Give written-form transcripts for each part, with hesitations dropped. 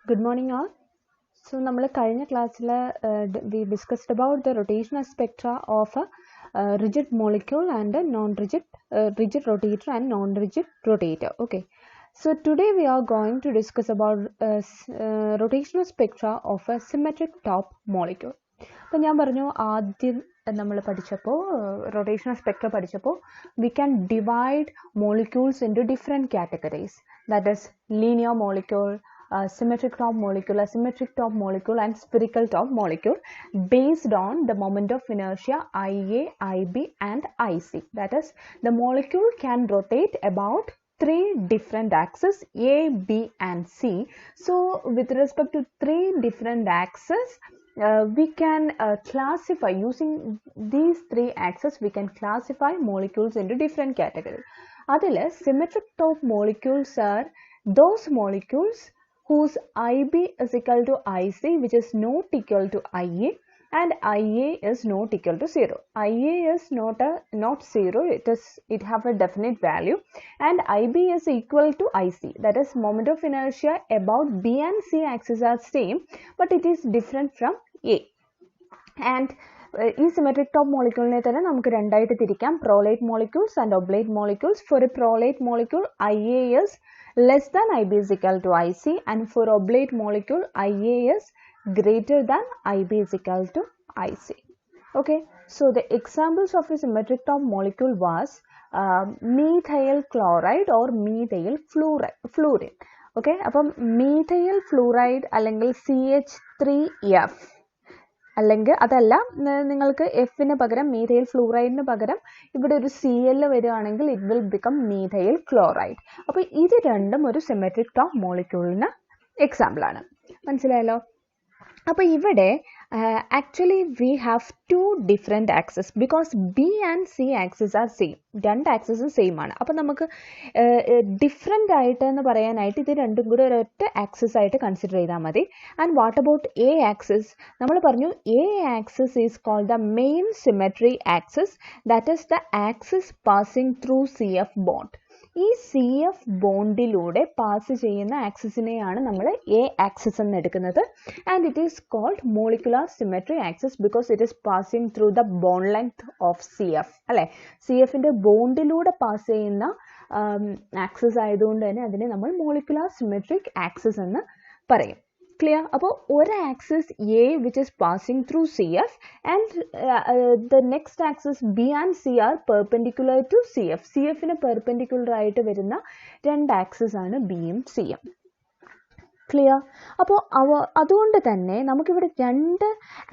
Good morning all. So, നമ്മൾ കഴിഞ്ഞ ക്ലാസ്സിൽ we discussed about the rotational spectra of a rigid molecule and a non-rigid rigid rotator and non-rigid rotator. Okay. So, today we are going to discuss about rotational spectra of a symmetric top molecule. അപ്പോൾ ഞാൻ പറഞ്ഞു ആദ്യം നമ്മൾ പഠിച്ചപ്പോൾ rotational spectra പഠിച്ചപ്പോൾ we can divide molecules into different categories, that is linear molecule, symmetric top molecule, asymmetric top molecule and spherical top molecule based on the moment of inertia IA, IB and IC. That is, the molecule can rotate about three different axes A, B and C. So with respect to three different axes, we can classify, using these three axes we can classify molecules into different categories. Adile symmetric top molecules are those molecules whose IB is equal to IC, which is not equal to IA, and IA is not equal to 0. IA is not 0, it have a definite value, and IB is equal to IC. That is, moment of inertia about B and C axis are same, but it is different from A. And ഈ symmetric top മോളിക്യൂളിനെ തന്നെ നമുക്ക് രണ്ടായിട്ട് തിരിക്കാം, prolate molecules and oblate molecules. For a prolate molecule IA is less than IB is equal to IC, and for oblate molecule IA is greater than IB is equal to IC. Okay, so the examples of a symmetric top molecule was methyl chloride or methyl fluorine. Okay, അപ്പം methyl fluoride അല്ലെങ്കിൽ CH3F അല്ലെങ്കിൽ അതല്ല, നിങ്ങൾക്ക് എഫിന് പകരം methyl ഫ്ലൂറൈഡിന് പകരം ഇവിടെ ഒരു CL വരികയാണെങ്കിൽ it will become methyl chloride. അപ്പോൾ ഇത് രണ്ടും ഒരു സിമെട്രിക് ടോപ്പ് മോളിക്യൂളിന് എക്സാമ്പിൾ ആണ്. മനസ്സിലായല്ലോ? അപ്പോൾ ഇവിടെ actually we have two different axes because B and C axis are same. രണ്ട് ആക്സസും സെയിം ആണ്. അപ്പോൾ നമുക്ക് ഡിഫറെൻ്റ് ആയിട്ട് എന്ന് പറയാനായിട്ട് ഇത് രണ്ടും കൂടെ ഒരൊറ്റ ആക്സിസ് ആയിട്ട് കൺസിഡർ ചെയ്താൽ മതി. And what about A axis? നമ്മൾ പറഞ്ഞു A axis is called the main symmetry axis, that is the axis passing through CF bond. ഈ CF ബോണ്ടിലൂടെ പാസ് ചെയ്യുന്ന ആക്സിസിനെയാണ് നമ്മൾ A ആക്സിസ് എന്ന് എടുക്കുന്നത്. And it is called molecular symmetry axis because it is passing through the bond length of CF. അല്ലേ, CFൻ്റെ ബോണ്ടിലൂടെ pass ചെയ്യുന്ന axis ആയതുകൊണ്ട് തന്നെ അതിനെ നമ്മൾ മോളിക്കുലാർ സിമെട്രിക് ആക്സിസ് എന്ന് പറയും. ക്ലിയർ? അപ്പോൾ ഒരു axis A which is passing through CF and the next axis B and C are perpendicular to CF. CFന് പെർപെൻഡിക്കുലർ ആയിട്ട് വരുന്ന രണ്ട് ആക്സിസ് ആണ് Bയും Cയും. ക്ലിയർ? അപ്പോൾ അതുകൊണ്ട് തന്നെ നമുക്കിവിടെ രണ്ട്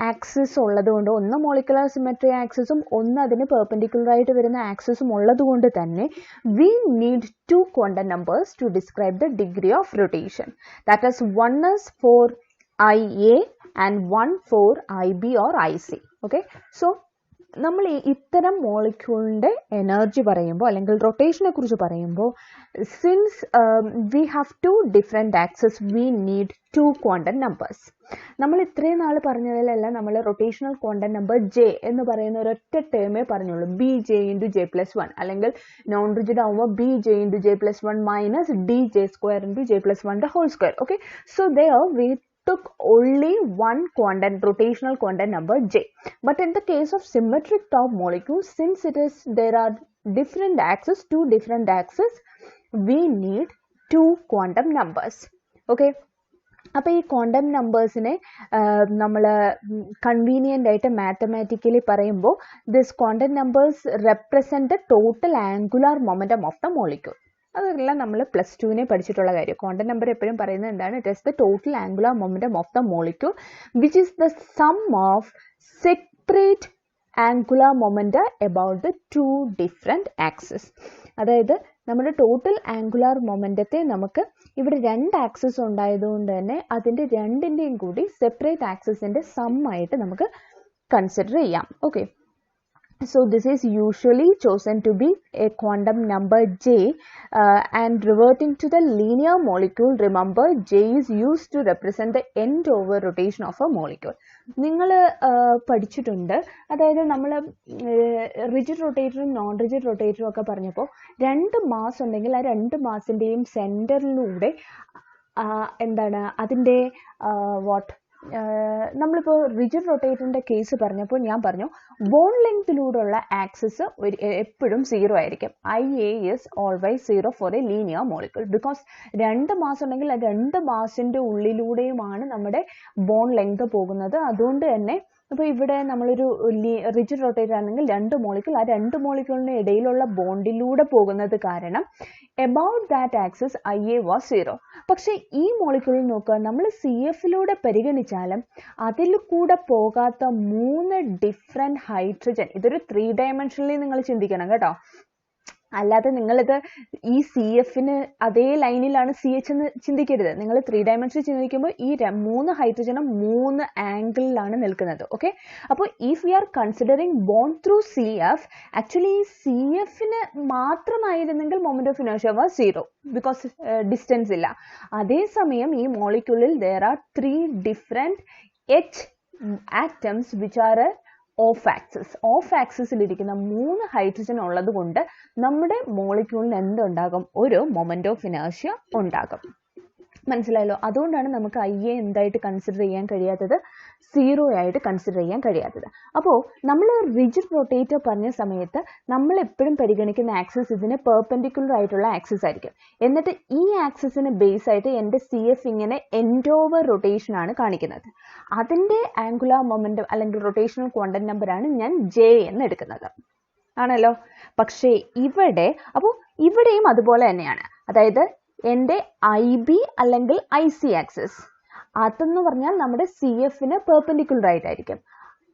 ആക്സിസ് ഉള്ളതുകൊണ്ട്, ഒന്ന് മോളിക്കുലർ സിമെട്രി ആക്സിസും ഒന്ന് അതിന് പെർപെൻഡിക്കുലർ ആയിട്ട് വരുന്ന ആക്സിസും ഉള്ളതുകൊണ്ട് തന്നെ we need two quantum numbers to describe the degree of rotation. That is, one is for IA and one for IB or IC. Okay, so നമ്മൾ ഇത്തരം മോളിക്യൂളിൻ്റെ എനർജി പറയുമ്പോൾ അല്ലെങ്കിൽ റൊട്ടേഷനെ കുറിച്ച് പറയുമ്പോൾ, since we have two different axes we need two quantum numbers. നമ്മൾ ഇത്രയും നാൾ പറഞ്ഞതിലെല്ലാം നമ്മൾ റൊട്ടേഷണൽ ക്വാണ്ടം നമ്പർ J എന്ന് പറയുന്ന ഒരൊറ്റ ടേമേ പറഞ്ഞുള്ളൂ, BJ × J+1, അല്ലെങ്കിൽ നോൺ റിജിഡ് ആകുമ്പോൾ BJ × J+1 minus DJ² × J+1 the whole square. Okay, so there we took only one quantum rotational quantum number J. But in the case of symmetric top molecules, since there are different axes, two different axes, we need two quantum numbers. Okay, അപ്പോൾ ഈ quantum നമ്പേഴ്സിനെ നമ്മൾ convenient ആയിട്ട് mathematically പറയുമ്പോൾ this quantum numbers represent the total angular momentum of the molecule. അതെല്ലാം നമ്മൾ +2 പഠിച്ചിട്ടുള്ള കാര്യം. Quantum number എപ്പോഴും പറയുന്നത് എന്താണ്? It is the total angular momentum of the molecule which is the sum of separate angular momentum about the two different axis. അതായത് നമ്മുടെ total angular മൊമെൻറ്റത്തെ നമുക്ക് ഇവിടെ രണ്ട് ആക്സിസ് ഉണ്ടായതുകൊണ്ട് തന്നെ അതിൻ്റെ രണ്ടിൻ്റെയും കൂടി സെപ്പറേറ്റ് ആക്സിസിൻ്റെ സം ആയിട്ട് നമുക്ക് കൺസിഡർ ചെയ്യാം. Okay, so this is usually chosen to be a quantum number J, and reverting to the linear molecule, remember J is used to represent the end over rotation of a molecule. നിങ്ങൾ പഠിച്ചിട്ടുണ്ട്, അതായത് നമ്മൾ rigid റൊട്ടേറ്ററും non rigid റൊട്ടേറ്ററും ഒക്കെ പറഞ്ഞപ്പോൾ രണ്ട് mass ഉണ്ടെങ്കിൽ ആ രണ്ട് മാസിൻ്റെയും സെൻറ്ററിലൂടെ എന്താണ് അതിൻ്റെ വാട്ട് നമ്മളിപ്പോൾ റിജിഡ് റൊട്ടേറ്ററിൻ്റെ കേസ് പറഞ്ഞപ്പോൾ ഞാൻ പറഞ്ഞു ബോൺ ലെങ്തിലൂടെയുള്ള ആക്സിസ് എപ്പോഴും 0 ആയിരിക്കും. IA is always 0 for a linear molecule because 2 mass ഉണ്ടെങ്കിൽ ആ 2 മാസിൻ്റെ ഉള്ളിലൂടെയുമാണ് നമ്മുടെ ബോൺ ലെങ്ത് പോകുന്നത്. അതുകൊണ്ട് തന്നെ അപ്പോൾ ഇവിടെ നമ്മളൊരു റിജിഡ് റൊട്ടേറ്റർ ആണെങ്കിൽ 2 മോളിക്യൂൾ ആ 2 മോളിക്യൂളിന് ഇടയിലുള്ള ബോണ്ടിലൂടെ പോകുന്നത് കാരണം about that axis IA was 0. പക്ഷേ ഈ മോളിക്യൂളിൽ നോക്കുക, നമ്മൾ CFലൂടെ പരിഗണിച്ചാലും അതിൽ കൂടെ പോകാത്ത 3 ഡിഫറെൻറ്റ് ഹൈഡ്രജൻ, ഇതൊരു 3 ഡയമെൻഷനിൽ നിങ്ങൾ ചിന്തിക്കണം കേട്ടോ. അല്ലാതെ നിങ്ങളിത് ഈ CFന് അതേ ലൈനിലാണ് CH എന്ന് ചിന്തിക്കരുത്. നിങ്ങൾ 3 ഡയമെൻഷനിൽ ചിന്തിക്കുമ്പോൾ ഈ 3 ഹൈഡ്രജനും 3 ആംഗിളിലാണ് നിൽക്കുന്നത്. ഓക്കെ, അപ്പോൾ if we are considering bond through CF, actually ഈ CFന് മാത്രമായിരുന്നെങ്കിൽ moment of inertia was 0 because distance ഇല്ല. അതേസമയം ഈ മോളിക്യൂളിൽ there are 3 different H atoms which are off ആക്സിസിലിരിക്കുന്ന 3 ഹൈഡ്രജൻ ഉള്ളത് കൊണ്ട് നമ്മുടെ മോളിക്യൂളിന് എന്തുണ്ടാകും? ഒരു മൊമെന്റ് ഓഫ് ഇനേർഷ്യ ഉണ്ടാകും. മനസ്സിലായല്ലോ? അതുകൊണ്ടാണ് നമുക്ക് IA എന്തായിട്ട് കൺസിഡർ ചെയ്യാൻ കഴിയാത്തത്? 0 ആയിട്ട് കൺസിഡർ ചെയ്യാൻ കഴിയാത്തത്. അപ്പോൾ നമ്മൾ റിജിഡ് റൊട്ടേറ്റർ പറഞ്ഞ സമയത്ത് നമ്മൾ എപ്പോഴും പരിഗണിക്കുന്ന ആക്സിസ് ഇതിന് പെർപെൻഡിക്കുലർ ആയിട്ടുള്ള ആക്സിസ് ആയിരിക്കും. എന്നിട്ട് ഈ ആക്സിസിന് ബേസ് ആയിട്ട് എൻ്റെ CF ഇങ്ങനെ എൻഡ് ഓവർ റൊട്ടേഷൻ ആണ് കാണിക്കുന്നത്. അതിൻ്റെ ആംഗുലാർ മൊമെന്റം അല്ലെങ്കിൽ റൊട്ടേഷണൽ ക്വാണ്ടം നമ്പറാണ് ഞാൻ J എന്ന് എടുക്കുന്നത്. ആണല്ലോ? പക്ഷേ ഇവിടെയും അതുപോലെ തന്നെയാണ്. അതായത് എൻ്റെ IB അല്ലെങ്കിൽ IC ആക്സിസ് അതെന്ന് പറഞ്ഞാൽ നമ്മുടെ CFന് പെർപെൻഡിക്കുലർ ആയിട്ടായിരിക്കും.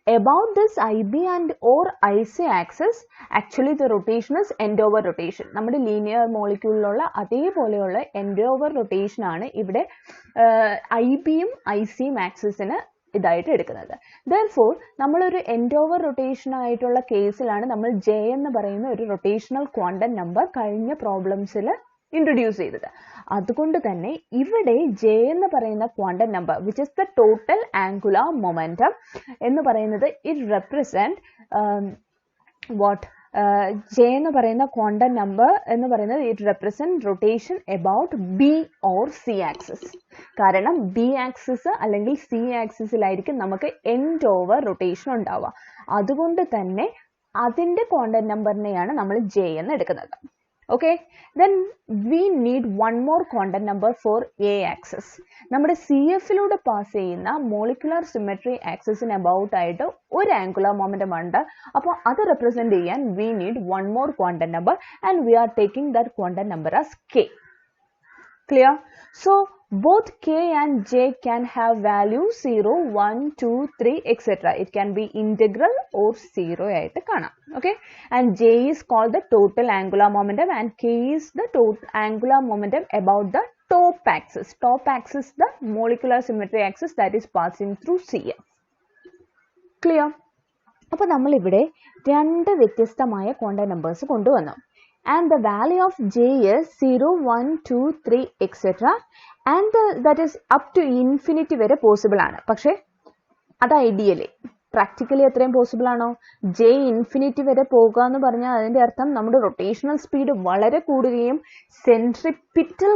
About this IB and or IC axis, actually the rotation is end over rotation. നമ്മുടെ ലീനിയർ മോളിക്യൂളിലുള്ള അതേപോലെയുള്ള end over rotation ആണ് ഇവിടെ IBയും ICയും ആക്സിസിന് ഇതായിട്ട് എടുക്കുന്നത്. Therefore നമ്മളൊരു end over rotation ആയിട്ടുള്ള കേസിലാണ് നമ്മൾ J എന്ന് പറയുന്ന ഒരു റൊട്ടേഷണൽ ക്വാണ്ടം നമ്പർ കഴിഞ്ഞ പ്രോബ്ലംസിൽ ഇൻട്രൊഡ്യൂസ് ചെയ്തത്. അതുകൊണ്ട് തന്നെ ഇവിടെ J എന്ന് പറയുന്ന quantum number which is the total angular momentum എന്ന് പറയുന്നത് ഇറ്റ് റെപ്രസെന്റ് J എന്ന് പറയുന്ന ക്വാണ്ടം നമ്പർ എന്ന് പറയുന്നത് it represent rotation about B or C axis. കാരണം B ആക്സിസ് അല്ലെങ്കിൽ C ആക്സിസിലായിരിക്കും നമുക്ക് എൻഡ് ഓവർ റൊട്ടേഷൻ ഉണ്ടാവുക. അതുകൊണ്ട് തന്നെ അതിൻ്റെ ക്വാണ്ടം നമ്പറിനെയാണ് നമ്മൾ J എന്ന് എടുക്കുന്നത്. Okay, then we need one more quantum number for A axis. നമ്മുടെ CFലൂടെ പാസ് ചെയ്യുന്ന മോളിക്കുലർ സിമെട്രി ആക്സിസിന് അബൌട്ട് ആയിട്ട് ഒരു ആംഗുലാർ മൊമെന്റം ഉണ്ട്. അപ്പോൾ അത് റെപ്രസെന്റ് ചെയ്യാൻ we need one more quantum number and we are taking that quantum number as K. Clear? So both K and J can have value 0, 1, 2, 3, etc. It can be integral or 0 ആയിട്ട് കാണാം. Okay, and J is called the total angular momentum and K is the total angular momentum about the top axis. Top axis the molecular symmetry axis that is passing through CF. Clear? അപ്പോൾ നമ്മൾ ഇവിടെ 2 വ്യത്യസ്തമായ quantum numbers കൊണ്ടുവന്നു. And the value of J is 0, 1, 2, 3, etc. And that is up to infinity വരെ possible ആണ്. പക്ഷേ അത് ideally practically എത്രയും പോസിബിൾ ആണോ? J ഇൻഫിനിറ്റി വരെ പോകുക എന്ന് പറഞ്ഞാൽ അതിൻ്റെ അർത്ഥം നമ്മുടെ റൊട്ടേഷണൽ സ്പീഡ് വളരെ കൂടുകയും സെൻട്രിഫ്യൂഗൽ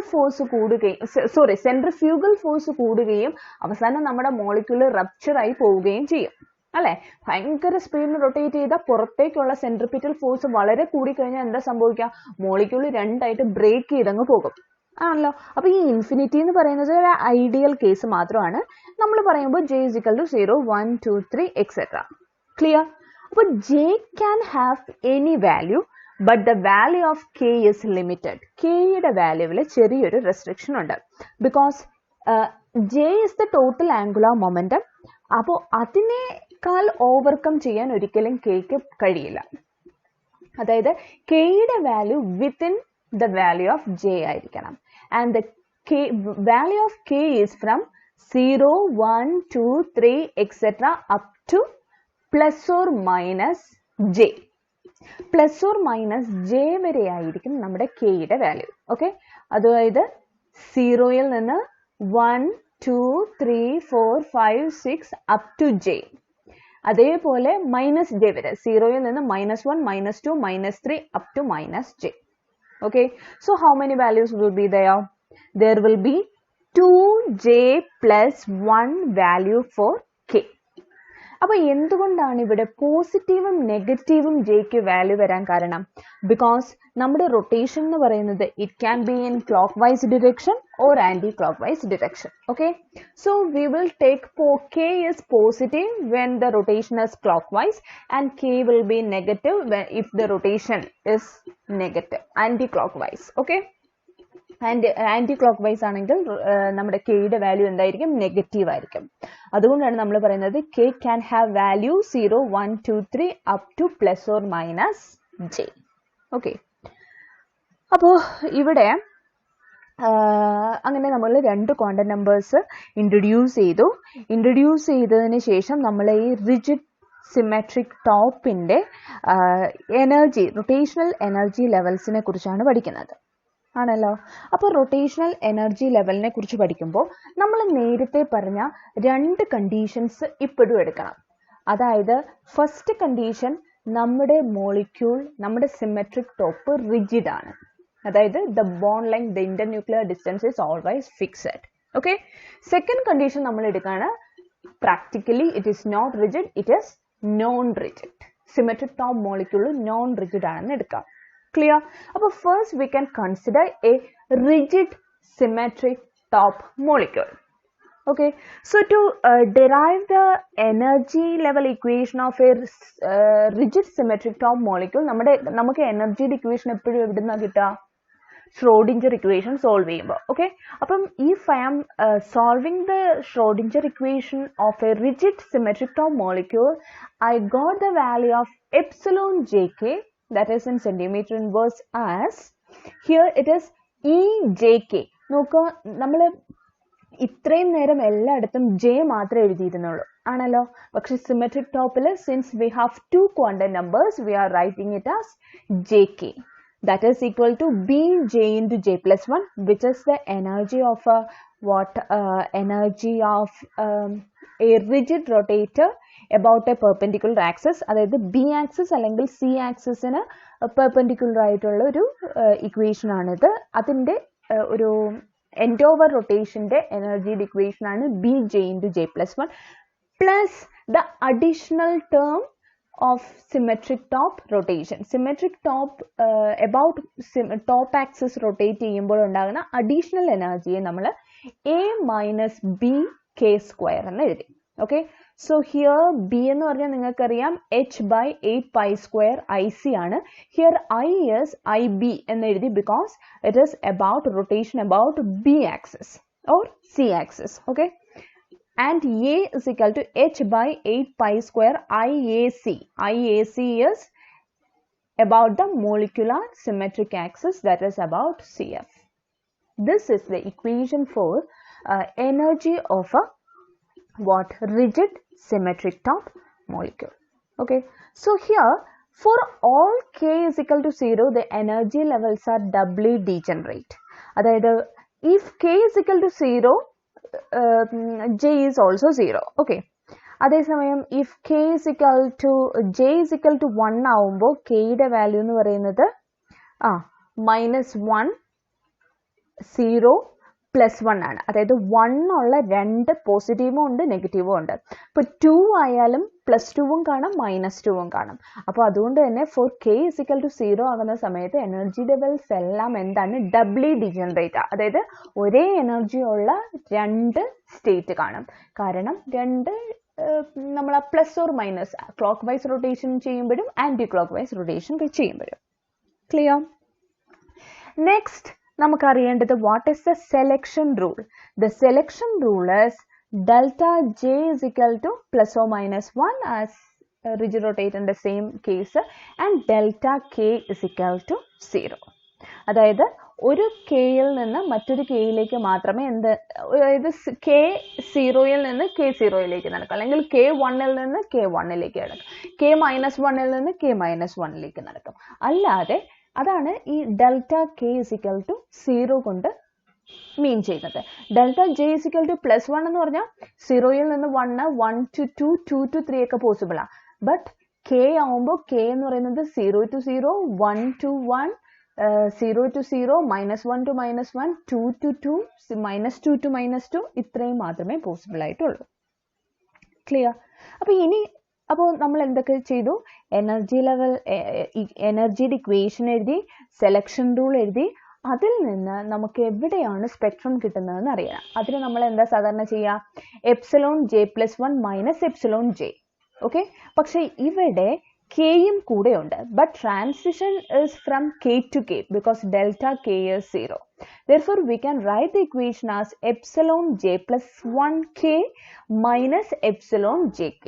ഫോഴ്സ് കൂടുകയും അവസാനം നമ്മുടെ മോളിക്യൂൾ റപ്ചർ ആയി പോവുകയും ചെയ്യും. അല്ലെ? ഭയങ്കര സ്പീഡിൽ റൊട്ടേറ്റ് ചെയ്താൽ പുറത്തേക്കുള്ള സെൻട്രിപിറ്റൽ ഫോഴ്സ് വളരെ കൂടിക്കഴിഞ്ഞാൽ എന്താ സംഭവിക്കുക? മോളിക്യൂൾ 2 ആയിട്ട് ബ്രേക്ക് ചെയ്തങ്ങ് പോകും. ആണല്ലോ? അപ്പൊ ഈ ഇൻഫിനിറ്റി എന്ന് പറയുന്നത് ഒരു ഐഡിയൽ കേസ് മാത്രമാണ്. നമ്മൾ പറയുമ്പോൾ J is equal to 0, 1, 2, 3, etc. Clear? അപ്പോൾ J can have any value but the value of K is limited. Kയുടെ വാല്യൂവിൽ ചെറിയൊരു റെസ്ട്രിക്ഷൻ ഉണ്ട്. Because J is the total angular momentum. അപ്പോൾ അതിനേക്കാൾ ഓവർകം ചെയ്യാൻ ഒരിക്കലും Kക്ക് കഴിയില്ല. അതായത് Kയുടെ value within the value of J ആയിരിക്കണം. And the value of K is from 0, 1, 2, 3, etc. up to plus or minus J. Plus or minus J വരെ ആയിരിക്കും നമ്മുടെ Kയുടെ വാല്യൂ. ഓക്കെ, അതായത് 0യിൽ നിന്ന് 1, 2, 3, 4, 5, 6 up to J. അതേപോലെ മൈനസ് J വരെ 0യിൽ നിന്ന് -1, -2, -3 up to -J. Okay, so how many values will be there? There will be 2j plus 1 value for k. അപ്പോൾ എന്തുകൊണ്ടാണ് ഇവിടെ പോസിറ്റീവും നെഗറ്റീവും ജെക്ക് വാല്യൂ വരാൻ കാരണം? ബിക്കോസ് നമ്മുടെ റൊട്ടേഷൻ എന്ന് പറയുന്നത് it can be in clockwise direction or anti clock vice direction. Okay, so we will take k is positive when the rotation is clockwise and k will be negative if the rotation is negative anti clockwise. Okay, and anti clock vice ആണെങ്കിൽ നമ്മുടെ കെയുടെ value എന്തായിരിക്കും? Negative ആയിരിക്കും. അതുകൊണ്ടാണ് നമ്മൾ പറയുന്നത് k can have value 0, 1, 2, 3 up to plus or minus j. Okay, അപ്പോൾ ഇവിടെ അങ്ങനെ നമ്മൾ രണ്ട് ക്വാണ്ടം നമ്പേഴ്സ് ഇൻട്രൊഡ്യൂസ് ചെയ്തതിന് ശേഷം നമ്മൾ ഈ റിജിഡ് സിമെട്രിക് ടോപ്പിൻ്റെ എനർജി, റൊട്ടേഷണൽ എനർജി ലെവൽസിനെ കുറിച്ചാണ് പഠിക്കുന്നത് ആണല്ലോ. അപ്പോൾ റൊട്ടേഷണൽ എനർജി ലെവലിനെ കുറിച്ച് പഠിക്കുമ്പോൾ നമ്മൾ നേരത്തെ പറഞ്ഞ രണ്ട് കണ്ടീഷൻസ് ഇപ്പോഴും എടുക്കണം. അതായത് ഫസ്റ്റ് കണ്ടീഷൻ, നമ്മുടെ മോളിക്യൂൾ, നമ്മുടെ സിമെട്രിക് ടോപ്പ് റിജിഡ് ആണ്. അതായത് the bond length, the internuclear distance is always fixed. Okay, second condition നമ്മൾ എടുക്കുകയാണ്, practically it is not rigid, it is non rigid. Symmetric top molecule non rigid ആണെന്ന് എടുക്കാം. Clear? അപ്പോൾ first we can consider a rigid symmetric top molecule. Okay, so to derive the energy level equation of a rigid symmetric top molecule, നമുക്ക് എനർജിയുടെ equation എപ്പോഴും എവിടുന്നാ കിട്ടുക? Schrodinger equation solve ചെയ്യുമ്പോൾ. Okay, അപ്പം if I am solving the Schrodinger equation of a rigid symmetric top molecule, I got the value of epsilon jk, that is in centimeter inverse, as here it is EJK. നോക്കുക, നമ്മൾ ഇത്രയും നേരം എല്ലായിടത്തും J മാത്രമേ എഴുതിയിരുന്നുള്ളൂ ആണല്ലോ. പക്ഷെ symmetric ടോപ്പിൽ since we have two quantum numbers, we are writing it as JK. That is equal to Bj into J plus 1, which is the energy of energy of a rigid rotator about a perpendicular axis. അതായത് B axis അല്ലെങ്കിൽ C ആക്സിസിന് perpendicular ആയിട്ടുള്ള ഒരു equation ആണിത്. അതിൻ്റെ ഒരു end over റൊട്ടേഷൻ്റെ എനർജിയുടെ equation ആണ് Bj into J plus 1 plus the additional term of symmetric top rotation. Symmetric top about top axis rotate ചെയ്യുമ്പോൾ ഉണ്ടാകുന്ന അഡീഷണൽ എനർജിയെ നമ്മൾ a minus b k square എന്ന് എഴുതി. ഓക്കെ, സോ ഹിയർ b എന്ന് പറഞ്ഞാൽ നിങ്ങൾക്കറിയാം h by 8 pi square ic ആണ്. Here I is IB എന്ന് എഴുതി because it is about rotation about b axis or c axis. Okay, and A is equal to h by 8 pi square IAC. IAC is about the molecular symmetric axis, that is about CF. This is the equation for energy of a rigid symmetric top molecule. Okay, so here for all k is equal to 0, the energy levels are doubly degenerate. അതായത് if k is equal to 0, J is also 0. Okay, അതേസമയം if k is equal to J is equal to 1 ആവുമ്പോൾ kയുടെ value എന്ന് പറയുന്നത് -1 0 +1 ആണ്. അതായത് 1 ഉള്ള രണ്ട് പോസിറ്റീവും ഉണ്ട് നെഗറ്റീവും ഉണ്ട്. ഇപ്പോൾ 2 ആയാലും +2ഉം കാണാം -2ഉം കാണാം. അപ്പോൾ അതുകൊണ്ട് തന്നെ four k is equal to 0 ആകുന്ന സമയത്ത് എനർജി ലെവൽസ് എല്ലാം എന്താണ്? Doubly degenerate. അതായത് ഒരേ എനർജി ഉള്ള രണ്ട് സ്റ്റേറ്റ് കാണും. കാരണം രണ്ട് നമ്മൾ plus or minus clock vice rotation ചെയ്യുമ്പോഴും ആന്റി ക്ലോക്ക് വൈസ് റൊട്ടേഷൻ ചെയ്യുമ്പോഴും. ക്ലിയർ? നെക്സ്റ്റ് നമുക്കറിയേണ്ടത് what is the selection rule. The selection rule is delta J is equal to plus or minus 1 as rigid rotator in the same case, and delta K is equal to 0. അതായത് ഒരു കെയിൽ നിന്ന് മറ്റൊരു കെയിലേക്ക് മാത്രമേ അതായത് K 0യിൽ നിന്ന് K0യിലേക്ക് നടക്കും, അല്ലെങ്കിൽ K1ൽ നിന്ന് K1ലേക്ക് നടക്കും, K-1ൽ നിന്ന് K-1ലേക്ക് നടക്കും. അല്ലാതെ അതാണ് ഈ delta K is equal to 0 കൊണ്ട് മീൻ ചെയ്യുന്നത്. Delta J is equal to +1 എന്ന് പറഞ്ഞാൽ 0യിൽ നിന്ന് 1, 1 to 2, 2 to 3 ഒക്കെ പോസിബിളാണ്. ബട്ട് കെ ആവുമ്പോൾ കെ എന്ന് പറയുന്നത് 0 to 0, 1 to 1, 0 to 0, -1 to -1, 2 to 2, -2 to -2 ഇത്രയും മാത്രമേ പോസിബിൾ ആയിട്ടുള്ളൂ. ക്ലിയർ? അപ്പോൾ നമ്മൾ എന്തൊക്കെ ചെയ്തു? എനർജി ലെവൽ, എനർജിയുടെ ഇക്വേഷൻ എഴുതി, സെലക്ഷൻ റൂൾ എഴുതി, അതിൽ നിന്ന് നമുക്ക് എവിടെയാണ് സ്പെക്ട്രം കിട്ടുന്നതെന്ന് അറിയാം. അതിന് നമ്മൾ എന്താ സാധാരണ ചെയ്യുക? Epsilon J plus 1 minus epsilon J. Okay, പക്ഷെ ഇവിടെ കെയും കൂടെ ഉണ്ട്. But transition is from k to k because delta k is 0. Therefore, we can write the equation as epsilon j plus 1k minus epsilon jk.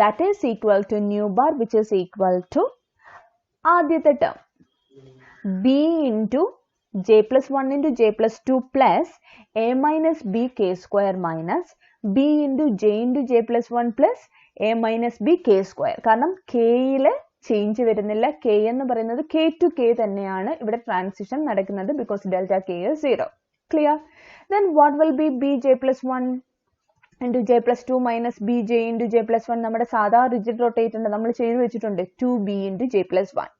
That is equal to nu bar, which is equal to ആദ്യത്തെ term b into j plus 1 into j plus 2 plus a minus b k square minus b into j plus 1 plus a minus b k square. കാരണം kയിൽ change വരുന്നില്ല. k എന്ന് പറയുന്നത് k to k തന്നെയാണ് ഇവിടെ transition നടക്കുന്നത് because delta k is 0. Clear? Then what will be bj plus 1 into j plus 2 minus bj into j plus 1? നമ്മുടെ സാധാ rigid rotate ഉണ്ട്, നമ്മൾ ചെയ്തു വെച്ചിട്ടുണ്ട് 2b into j plus 1.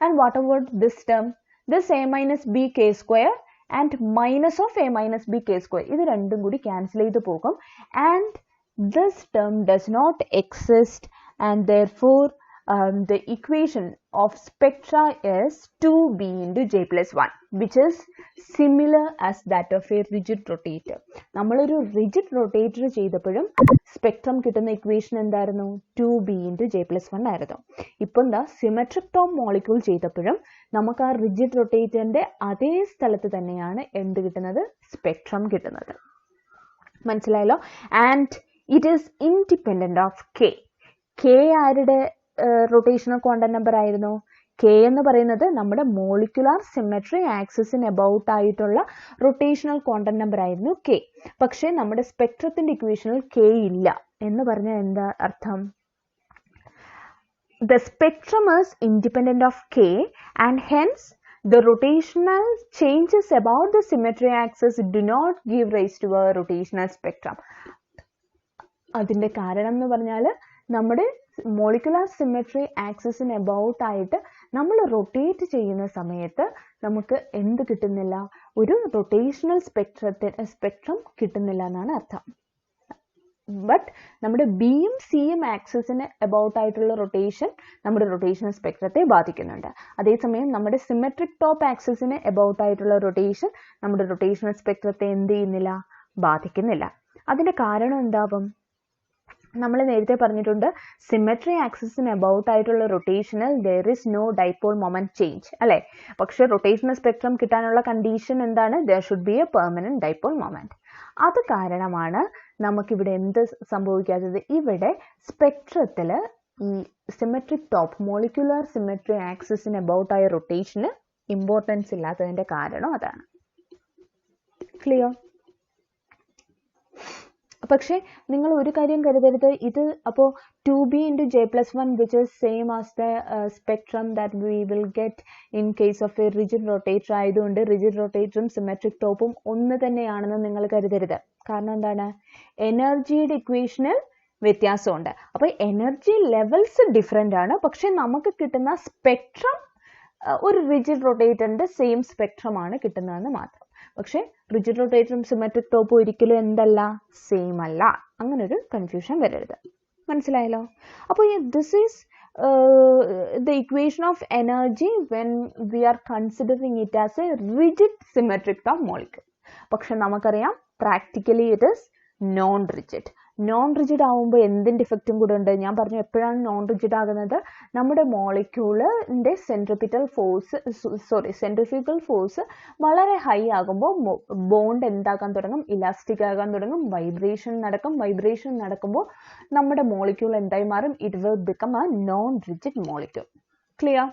And what about this term? This a minus b k square and minus of a minus b k square. ഇത് രണ്ടും കൂടി cancel ചെയ്ത് പോകും. And this term does not exist, and therefore the equation of spectra is 2b into j plus 1, which is similar as that of a rigid rotator. നമ്മളൊരു rigid rotator ചെയ്തപ്പോഴും spectrum കിട്ടുന്ന equation എന്തായിരുന്നു? 2b into j plus 1 ആയിരുന്നു. ഇപ്പോൾ എന്താ symmetric top molecule ചെയ്തപ്പോഴും നമുക്ക് ആ റിജിഡ് റൊട്ടേറ്ററിന്റെ അതേ സ്ഥലത്ത് തന്നെയാണ് എന്ത് കിട്ടുന്നത്? സ്പെക്ട്രം കിട്ടുന്നത്. മനസ്സിലായല്ലോ? And it is independent of K. K ആരുടെ റൊട്ടേഷണൽ ക്വാണ്ടം നമ്പർ ആയിരുന്നു? കെ എന്ന് പറയുന്നത് നമ്മുടെ മോളിക്കുലാർ സിമെട്രി ആക്സിസിന് എബൌട്ട് ആയിട്ടുള്ള റൊട്ടേഷണൽ ക്വാണ്ടം നമ്പർ ആയിരുന്നു കെ. പക്ഷേ നമ്മുടെ സ്പെക്ട്രത്തിന്റെ ഇക്വേഷനിൽ കെ ഇല്ല എന്ന് പറഞ്ഞാൽ എന്താ അർത്ഥം? The spectrum is independent of k, and hence the rotational changes about the symmetry axis do not give rise to a rotational spectrum. അതിന്റെ കാരണം എന്ന് പറഞ്ഞാൽ നമ്മുടെ മോളിക്കുലാർ സിമെട്രി ആക്സിസിന് എബൌട്ട് ആയിട്ട് നമ്മൾ റൊട്ടേറ്റ് ചെയ്യുന്ന സമയത്ത് നമുക്ക് എന്ത് കിട്ടുന്നില്ല? ഒരു റൊട്ടേഷണൽ സ്പെക്ട്രം കിട്ടുന്നില്ല എന്നാണ് അർത്ഥം. ബട്ട് നമ്മുടെ ബിയും സിയും ആക്സിസിന് എബൌട്ട് ആയിട്ടുള്ള റൊട്ടേഷൻ നമ്മുടെ റൊട്ടേഷണൽ സ്പെക്ട്രത്തെ ബാധിക്കുന്നുണ്ട്. അതേസമയം നമ്മുടെ സിമെട്രിക് ടോപ്പ് ആക്സിസിന് എബൌട്ട് ആയിട്ടുള്ള റൊട്ടേഷൻ നമ്മുടെ റൊട്ടേഷണൽ സ്പെക്ട്രത്തെ എന്ത് ചെയ്യുന്നില്ല? ബാധിക്കുന്നില്ല. അതിന്റെ കാരണം എന്താവും? നമ്മൾ നേരത്തെ പറഞ്ഞിട്ടുണ്ട്, സിമെട്രി ആക്സിസിന് എബൌട്ട് ആയിട്ടുള്ള റൊട്ടേഷനിൽ there is no dipole moment change, അല്ലെ? പക്ഷെ റൊട്ടേഷണൽ സ്പെക്ട്രം കിട്ടാനുള്ള കണ്ടീഷൻ എന്താണ്? there should be a permanent dipole moment. അത് കാരണമാണ് നമുക്കിവിടെ എന്ത് സംഭവിക്കാത്തത്? ഇവിടെ സ്പെക്ട്രത്തിൽ ഈ സിമെട്രിക് ടോപ്പ് മോളിക്കുലാർ സിമെട്രി ആക്സിസിന് എബൌട്ട് ആയ റൊട്ടേഷന് ഇമ്പോർട്ടൻസ് ഇല്ലാത്തതിന്റെ കാരണം അതാണ്. ക്ലിയർ? പക്ഷേ നിങ്ങൾ ഒരു കാര്യം കരുതരുത്, ഇത് അപ്പോൾ 2b into j plus 1 which is same as the spectrum that we will get in case of a rigid rotator ആയതുകൊണ്ട് റിജിഡ് റൊട്ടേറ്ററും സിമെട്രിക് ടോപ്പും ഒന്ന് തന്നെയാണെന്ന് നിങ്ങൾ കരുതരുത്. കാരണം എന്താണ്? എനർജിയുടെ ഇക്വേഷനിൽ വ്യത്യാസമുണ്ട്. അപ്പോൾ എനർജി ലെവൽസ് ഡിഫറെൻ്റ് ആണ്, പക്ഷെ നമുക്ക് കിട്ടുന്ന സ്പെക്ട്രം ഒരു റിജിഡ് റൊട്ടേറ്ററിന്റെ സെയിം സ്പെക്ട്രം ആണ് കിട്ടുന്നതെന്ന് മാത്രം. പക്ഷെ റിജിഡ് റൊട്ടേറ്ററും സിമെട്രിക് ടോപ്പും ഒരിക്കലും എന്തല്ല? സെയിം അല്ല. അങ്ങനൊരു കൺഫ്യൂഷൻ വരരുത്. മനസ്സിലായല്ലോ? അപ്പോൾ this is the equation of energy when we are considering it as a rigid symmetric top molecule. പക്ഷെ നമുക്കറിയാം practically it is non rigid. Non rigid ആവുമ്പോൾ എന്തിൻ്റെ ഇഫക്റ്റും കൂടെ ഉണ്ട്? ഞാൻ പറഞ്ഞു എപ്പോഴാണ് നോൺ റിജിഡ് ആകുന്നത്? നമ്മുടെ മോളിക്യൂളിൻ്റെ സെൻട്രിപിറ്റൽ ഫോഴ്സ് വളരെ ഹൈ ആകുമ്പോൾ ബോണ്ട് എന്താക്കാൻ തുടങ്ങും? ഇലാസ്റ്റിക് ആകാൻ തുടങ്ങും. വൈബ്രേഷൻ നടക്കുമ്പോൾ നമ്മുടെ മോളിക്യൂൾ എന്തായി മാറും? It will become A non rigid molecule. Clear?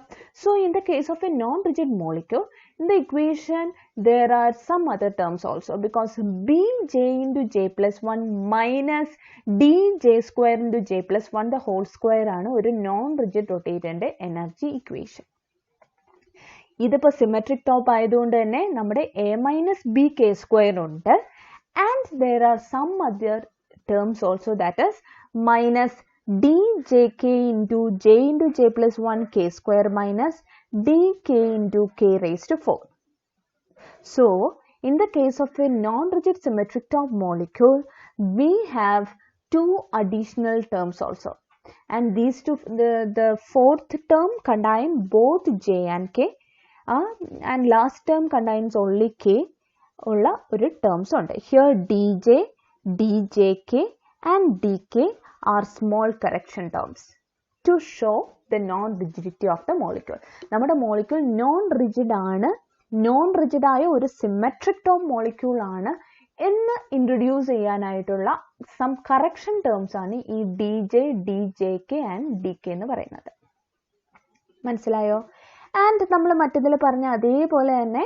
So in the case of a non-rigid molecule, in the equation there are some other terms also, because bj into j plus 1 minus dj square into j plus 1 the whole square ആണ് ഒരു non-rigid rotatorന്റെ energy equation. ഇതിപ്പോൾ symmetric top ആയതുകൊണ്ട് തന്നെ നമ്മുടെ a minus b k square ഉണ്ട്, and there are some other terms also, that is minus djk into j plus 1 k square minus dk into k raised to 4. So, in the case of a non-rigid symmetric top molecule, we have two additional terms also. And these two, the fourth term contains both j and k, and last term contains only k. Ulla oru terms undu. Here dj, djk and dk are small correction terms to show the non-rigidity of the molecule. Nammada molecule non-rigid aanu, non-rigid ആയ ഒരു symmetric top molecule ആണ് എന്ന് introduce ചെയ്യാനായിട്ടുള്ള some correction terms ആണ് ഈ dj, djk and dk എന്ന് പറയുന്നത്. മനസ്സിലായോ? ആൻഡ് നമ്മൾ മറ്റേതിൽ പറഞ്ഞ അതേപോലെ തന്നെ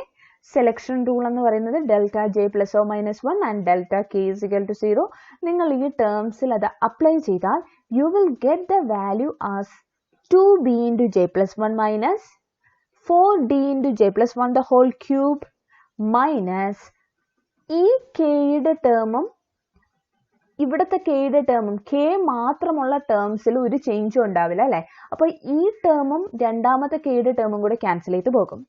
സെലക്ഷൻ റൂൾ എന്ന് പറയുന്നത് delta J plus or minus 1 and delta K is equal to 0. നിങ്ങൾ ഈ ടേംസിൽ അത് അപ്ലൈ ചെയ്താൽ you will get the value as 2b into j plus 1 minus 4d into j plus 1 the whole cube minus ഈ കെയുടെ ടേമും ഇവിടുത്തെ കെയുടെ ടേമും K മാത്രമുള്ള ടേംസിൽ ഒരു ചേഞ്ചും ഉണ്ടാവില്ല അല്ലേ. അപ്പോൾ ഈ ടേമും രണ്ടാമത്തെ കെയുടെ ടേമും കൂടെ ക്യാൻസൽ ചെയ്ത് പോകും.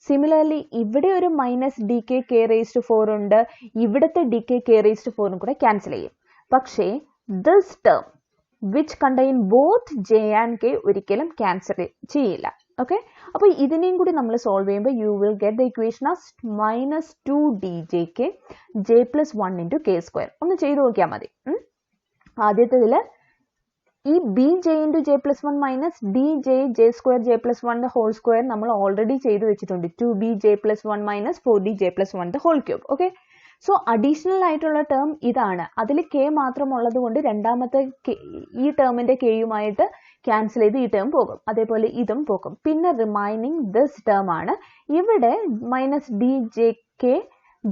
സിമിലർലി ഇവിടെ ഒരു minus D K K raise to 4 ഉണ്ട്, ഇവിടുത്തെ D K K raise to 4 കൂടെ ക്യാൻസൽ ചെയ്യും. പക്ഷേ this term which contain both j and k ഒരിക്കലും ക്യാൻസൽ ചെയ്യില്ല. ഓക്കെ, അപ്പോൾ ഇതിനെയും കൂടി നമ്മൾ സോൾവ് ചെയ്യുമ്പോൾ you will get the equation as minus 2djk j plus 1 into k square. ഒന്ന് ചെയ്ത് നോക്കിയാൽ മതി. ആദ്യത്തേതിൽ ഈ bj into j plus 1 minus dj j square j plus 1 the whole square നമ്മൾ ഓൾറെഡി ചെയ്ത് വെച്ചിട്ടുണ്ട്. 2bj plus 1 minus 4dj plus 1 the whole cube. Okay, so additional ആയിട്ടുള്ള ടേം ഇതാണ്. അതിൽ കെ മാത്രം ഉള്ളത് കൊണ്ട് രണ്ടാമത്തെ ഈ ടേമിന്റെ കെയുമായിട്ട് ക്യാൻസൽ ചെയ്ത് ഈ ടേം പോകും. അതേപോലെ ഇതും പോകും. പിന്നെ റിമൈനിങ് ദിസ് ടേം ആണ്. ഇവിടെ minus D J K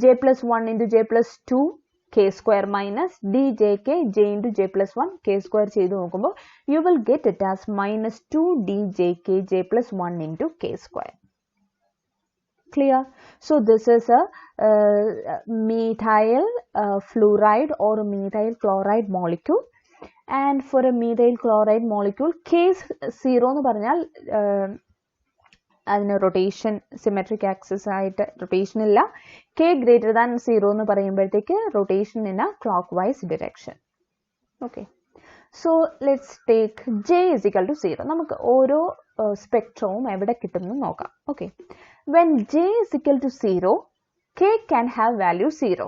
J plus 1 into j plus 2 k square minus djk j into j plus 1 k square ചെയ്ത് നോക്കുമ്പോൾ you will get it as minus 2djk j plus 1 into k square. Clear? So this is a methyl fluoride or methyl chloride molecule, and for a methyl chloride molecule k 0 എന്ന് പറഞ്ഞാൽ അതിന് rotation symmetric axis ആയിട്ട് rotation ഇല്ല. k greater than 0 എന്ന് പറയുമ്പോഴത്തേക്ക് rotation in A clock vice direction. Okay, so let's take j is equal to 0. നമുക്ക് ഓരോ സ്പെക്ട്രവും എവിടെ കിട്ടുന്നു നോക്കാം. Okay, when j is equal to 0, k can have value 0.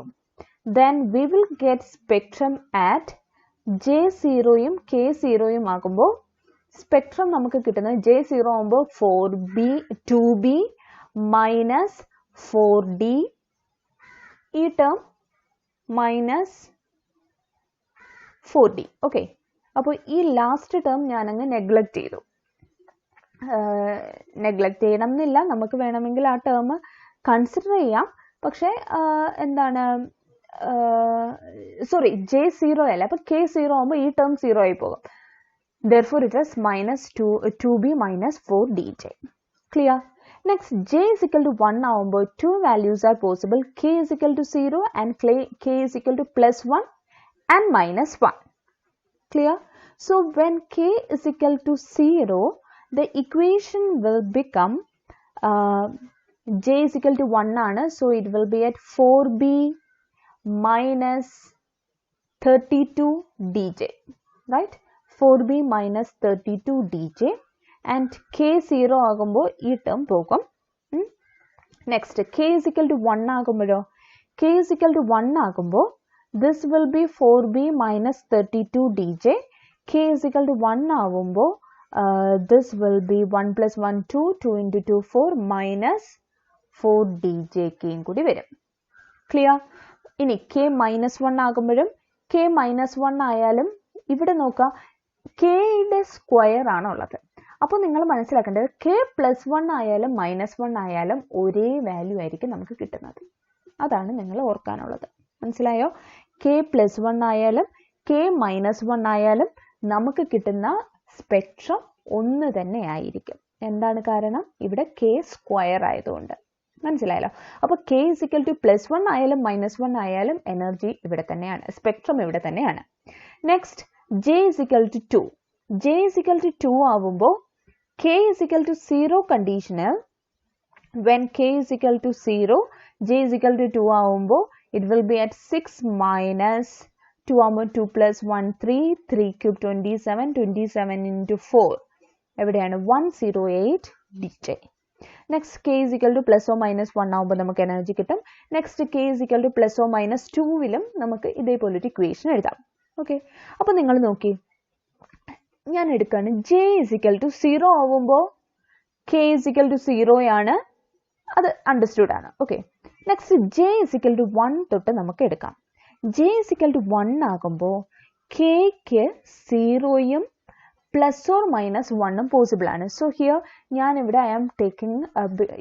Then we will get spectrum at j0 യും k0 യും ആകുമ്പോൾ spectrum നമുക്ക് കിട്ടുന്നത് j0 ആകുമ്പോൾ 2b minus 4d, ഈ ടേം മൈനസ് 4d. ഓക്കെ, അപ്പോൾ ഈ ലാസ്റ്റ് ടേം ഞാനങ്ങ് നെഗ്ലക്റ്റ് ചെയ്തു. നെഗ്ലക്റ്റ് ചെയ്യണം എന്നില്ല, നമുക്ക് വേണമെങ്കിൽ ആ ടേം കൺസിഡർ ചെയ്യാം. പക്ഷേ എന്താണ്, സോറി j0 അല്ല, അപ്പോൾ k0 ആകുമ്പോൾ ഈ ടേം 0 ആയി പോകും. therefore it is minus 2b minus 4dj. clear? next j is equal to 1 ആകുമ്പോൾ two values are possible. k is equal to 0 and k is equal to plus 1 and minus 1. clear? so when k is equal to 0, the equation will become j is equal to 1 ആണ്, so it will be at 4b minus 32 dj, right? 4b minus 32 dj, and k 0 ആകുമ്പോൾ ഈ term പോകും. Next k is equal to 1 ആകുമ്പോഴോ, k is equal to 1 ആകുമ്പോൾ this will be 4b minus 32 dj. k is equal to 1 ആകുമ്പോൾ this will be 1 plus 1 2, 2 into 2 4 minus 4 djk കൂടി വരും. Clear? ഇനി k minus 1 ആകുമ്പോഴും k minus 1 ആയാലും ഇവിടെ നോക്കുക കെയുടെ square ആണുള്ളത്. അപ്പോൾ നിങ്ങൾ മനസ്സിലാക്കേണ്ടത് k plus 1 ആയാലും മൈനസ് 1 ആയാലും ഒരേ വാല്യൂ ആയിരിക്കും നമുക്ക് കിട്ടുന്നത്. അതാണ് നിങ്ങൾ ഓർക്കാനുള്ളത്. മനസ്സിലായോ? k plus 1 ആയാലും k minus 1 ആയാലും നമുക്ക് കിട്ടുന്ന സ്പെക്ട്രം ഒന്ന് തന്നെ ആയിരിക്കും. എന്താണ് കാരണം? ഇവിടെ k സ്ക്വയർ ആയതുകൊണ്ട്. മനസ്സിലായല്ലോ? അപ്പോൾ k is equal to plus 1 ആയാലും മൈനസ് 1 ആയാലും എനർജി ഇവിടെ തന്നെയാണ്, സ്പെക്ട്രം ഇവിടെ തന്നെയാണ്. Next j is equal to 2. J is equal to 2 ആവുമ്പോൾ K is equal to 0 conditional. When K is equal to 0, J is equal to 2 ആവുമ്പോൾ it will be at 6 minus 2 ആവുമ്പോൾ 2 plus 1 3 3 cube 27 27 into 4 എവിടെയാണ് 108 dJ. Next K is equal to plus or minus 1 ആവുമ്പോൾ നമുക്ക് energy കിട്ടും. Next K is equal to plus or minus 2 നമുക്ക് ഇതേപോലൊരു equation എഴുതാം. Okay, അപ്പോൾ നിങ്ങൾ നോക്കി, ഞാൻ എടുക്കുകയാണ് J is equal to 0 ആവുമ്പോൾ K is equal to 0 ആണ്, അത് അണ്ടർസ്റ്റുഡ് ആണ്. Okay, next J is equal to 1 തൊട്ട് നമുക്ക് എടുക്കാം. J is equal to 1 ആകുമ്പോൾ Kക്ക് 0യും പ്ലസ് ഓർ മൈനസ് 1ഉം പോസിബിൾ ആണ്. സോ ഹിയർ ഞാൻ ഇവിടെ ഐ ആം ടേക്കിംഗ്,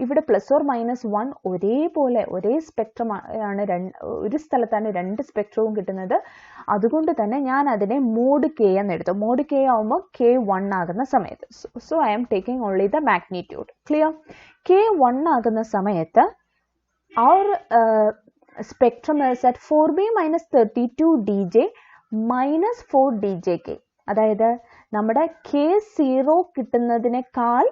ഇവിടെ പ്ലസ് ഓർ മൈനസ് 1 ഒരേപോലെ ഒരേ സ്പെക്ട്രം ആണ്, ഒരു സ്ഥലത്താണ് രണ്ട് സ്പെക്ട്രവും കിട്ടുന്നത്. അതുകൊണ്ട് തന്നെ ഞാൻ അതിനെ മോഡ് കെ എന്ന് എടുത്തു. മോഡ് കെ ആവുമ്പോൾ K 1 ആകുന്ന സമയത്ത്, so I am taking only the magnitude. Clear? K 1 ആകുന്ന സമയത്ത് our spectrum is at 4b minus 32 dJ minus 4 dJk. അതായത് നമ്മുടെ K0 കിട്ടുന്നതിനേക്കാൾ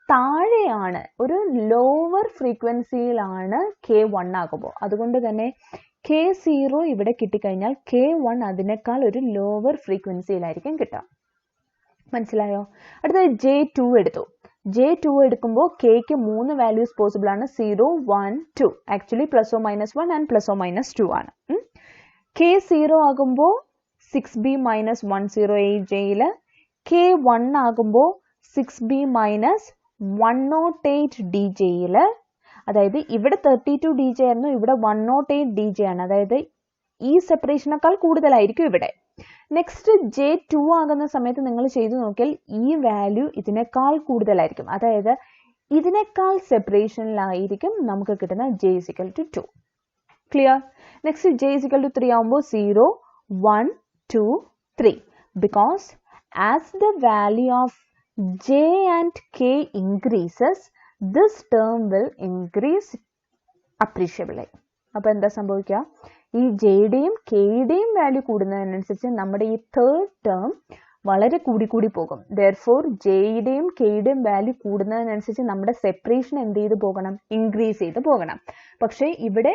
താഴെയാണ്, ഒരു ലോവർ ഫ്രീക്വൻസിയിലാണ് K1 ആകുമ്പോൾ. അതുകൊണ്ട് തന്നെ K0 ഇവിടെ കിട്ടിക്കഴിഞ്ഞാൽ K1 അതിനേക്കാൾ ഒരു ലോവർ ഫ്രീക്വൻസിയിലായിരിക്കും കിട്ടുക. മനസ്സിലായോ? അടുത്തത് J2 എടുത്തു. J2 എടുക്കുമ്പോൾ Kക്ക് 3 വാല്യൂസ് പോസിബിൾ ആണ്, 0 1 2. Actually plus or minus 1 and plus or minus 2 ആണ്. K0 ആകുമ്പോൾ 6b minus 108 Jയിൽ, K1 ആകുമ്പോൾ 6b minus 108 DJയിൽ. അതായത് ഇവിടെ 32 DJ ആയിരുന്നു, ഇവിടെ 108 DJ ആണ്. അതായത് ഈ സെപ്പറേഷനേക്കാൾ കൂടുതലായിരിക്കും ഇവിടെ. നെക്സ്റ്റ് J2 ആകുന്ന സമയത്ത് നിങ്ങൾ ചെയ്തു നോക്കിയാൽ ഈ വാല്യൂ ഇതിനേക്കാൾ കൂടുതലായിരിക്കും. അതായത് ഇതിനേക്കാൾ സെപ്പറേഷനിലായിരിക്കും നമുക്ക് കിട്ടുന്ന J is equal to 2. Clear? Next J is equal to 3 ആകുമ്പോൾ 0 1 2 3. Because as the value of J and K increases, this term will increase appreciably. അപ്പോൾ എന്താ സംഭവിക്കുക? ഈ ജെയുടെയും കെയുടെയും വാല്യൂ കൂടുന്നതിനനുസരിച്ച് നമ്മുടെ ഈ തേർഡ് ടേം വളരെ കൂടി പോകും. Therefore ജെയുടെയും കെയുടെയും വാല്യൂ കൂടുന്നതിനനുസരിച്ച് നമ്മുടെ സെപ്പറേഷൻ എന്ത് ചെയ്ത് പോകണം? ഇൻക്രീസ് ചെയ്ത് പോകണം. പക്ഷേ ഇവിടെ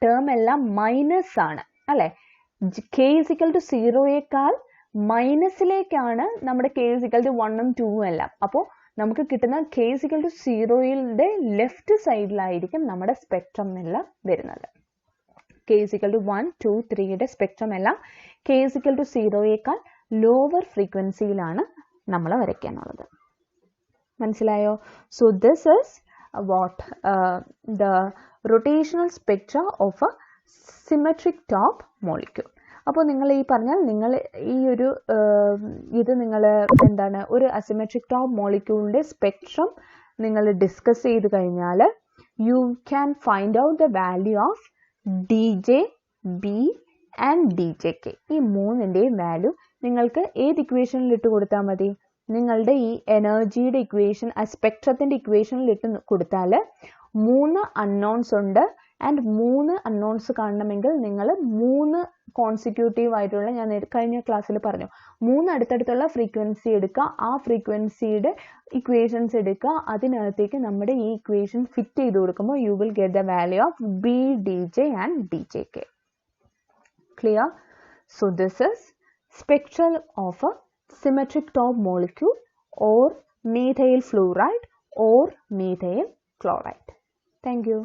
ടേം എല്ലാം മൈനസ് ആണ് അല്ലെ? K is equal to 0യേക്കാൾ മൈനസിലേക്കാണ് നമ്മുടെ K is equal to 1ഉം 2ഉം എല്ലാം. അപ്പോൾ നമുക്ക് കിട്ടുന്ന K is equal to 0യുടെ ലെഫ്റ്റ് സൈഡിലായിരിക്കും നമ്മുടെ സ്പെക്ട്രം എല്ലാം വരുന്നത്. K is equal to 1 2 3യുടെ സ്പെക്ട്രം എല്ലാം K is equal to 0യേക്കാൾ ലോവർ ഫ്രീക്വൻസിയിലാണ് നമ്മൾ വരയ്ക്കാനുള്ളത്. മനസ്സിലായോ? So this is what the rotational spectra of a symmetric top molecule. അപ്പോൾ നിങ്ങൾ ഈ പറഞ്ഞാൽ നിങ്ങൾ ഈ ഒരു ഇത് നിങ്ങൾ എന്താണ് ഒരു അസിമെട്രിക് ടോപ്പ് മോളിക്യൂളിൻ്റെ സ്പെക്ട്രം നിങ്ങൾ ഡിസ്കസ് ചെയ്ത് കഴിഞ്ഞാൽ you can find out the value of DJ, B and DJK. ഈ മൂന്നിൻ്റെയും വാല്യൂ നിങ്ങൾക്ക് ഏത് ഇക്വേഷനിൽ ഇട്ട് കൊടുത്താൽ മതി? നിങ്ങളുടെ ഈ എനർജിയുടെ ഇക്വേഷൻ, ആ സ്പെക്ട്രത്തിൻ്റെ ഇക്വേഷനിൽ ഇട്ട് കൊടുത്താൽ 3 അൺനോൺസ് ഉണ്ട്. ആൻഡ് 3 അൺനോൺസ് കാണണമെങ്കിൽ നിങ്ങൾ 3 കോൺസിക്യൂട്ടീവ് ആയിട്ടുള്ള, ഞാൻ കഴിഞ്ഞ ക്ലാസ്സിൽ പറഞ്ഞു, 3 അടുത്തടുത്തുള്ള ഫ്രീക്വൻസി എടുക്കുക, ആ ഫ്രീക്വൻസിയുടെ ഇക്വേഷൻസ് എടുക്കുക, അതിനകത്തേക്ക് നമ്മുടെ ഈ ഇക്വേഷൻ ഫിറ്റ് ചെയ്ത് കൊടുക്കുമ്പോൾ U will get the value of B, DJ and DJK. Clear? So this is spectral of a symmetric top molecule or methyl fluoride or methyl chloride. Thank you.